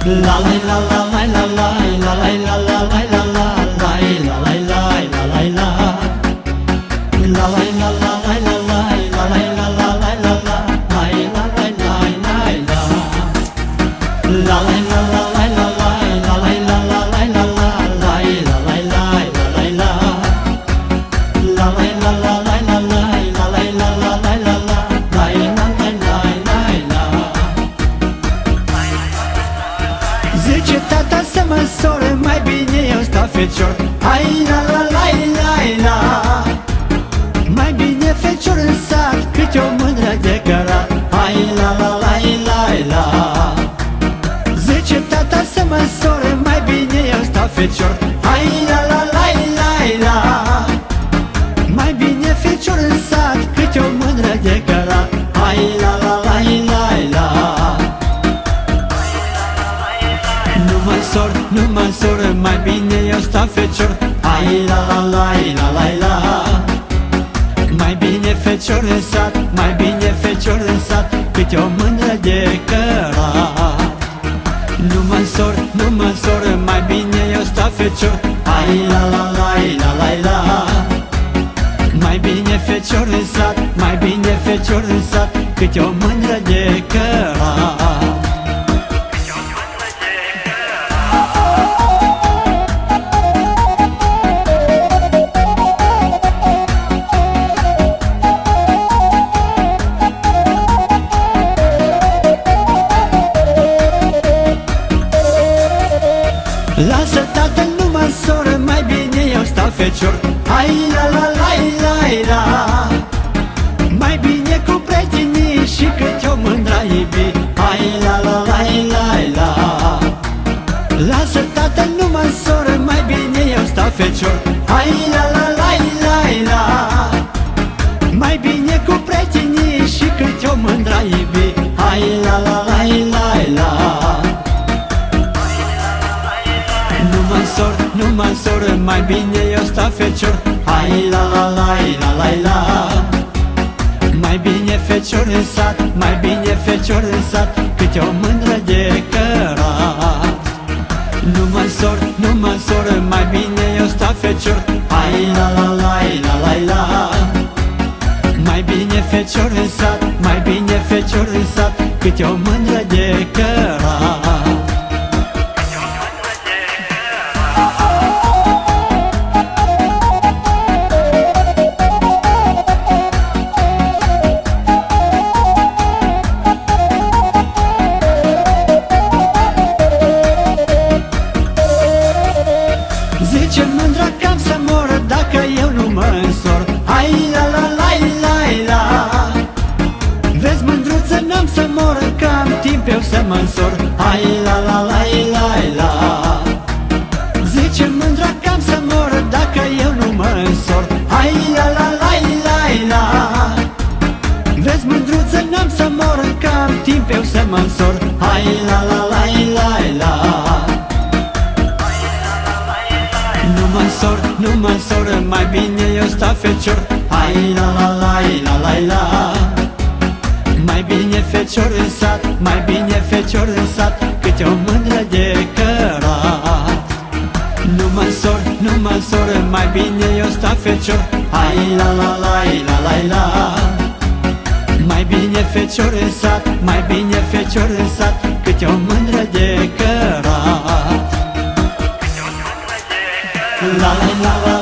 La la la la la la la la la la la la la la la la la la la la La la la la la la la la la la la la la la la La la la la la la la la la la la la la la La la la la la la la la la la la la la Zice tata să măsoare, mai bine eu stau fecior. Hai la la la la la Mai bine fecior în sat, cât o mândră de cărat. Hai la la la la la Zice tata să măsoare, mai bine eu stau fecior. Hai la la la la la Mai bine fecior în sat, cât o mândră de cărat. Hai la la la la la Nu mă sor, mai bine eu stau fecior. Hai la la la la la la Mai bine fecior în sat, mai bine fecior în sat, câte o mândră de cărat. Nu mă sor, mai bine eu stau fecior. Hai la la la la la la Mai bine fecior în sat, mai bine fecior în sat, câte o mândră de cărat. Lasă tată, nu mă soră, mai bine eu stau fecior. Hai la la la la la Mai bine cu prietenii și câte o mândra iubi. Hai la la la la la Lasă tată, nu mă soră, mai bine eu stau fecior. Hai la la la la la Mai bine cu prietenii și câte o mândra iubi. Hai la la la la la Nu mă sor, mai bine eu stau fecior. Hai la la la la la la Mai bine fecior în sat, mai bine fecior în sat, câte o mândră de cărat. Nu mă sor, mai bine eu stau fecior. Hai la la la la la la Mai bine fecior în sat, mai bine fecior în sat, câte o mândră de cărat. Zice mândra cam să mor dacă eu nu mă însor. Hai la la la la la Vezi mândruță, n-am să mor, că am timp eu să mă însor. Hai la la la la la Zice mândra cam să mor dacă eu nu mă însor. Hai la la la la la Vezi mândruță, n-am să mor, că am timp eu să mă însor. Hai la la la la la Nu mă sor, mai bine eu stau fecior. Hai la la la la la la Mai bine fecior în sat, mai bine fecior în sat, câte o mândră de cărat. Nu mă sor, mai bine eu stau fecior. Hai la la la la la la Mai bine fecior în sat, mai bine fecior în sat, câte o mândră de cărat. La la la la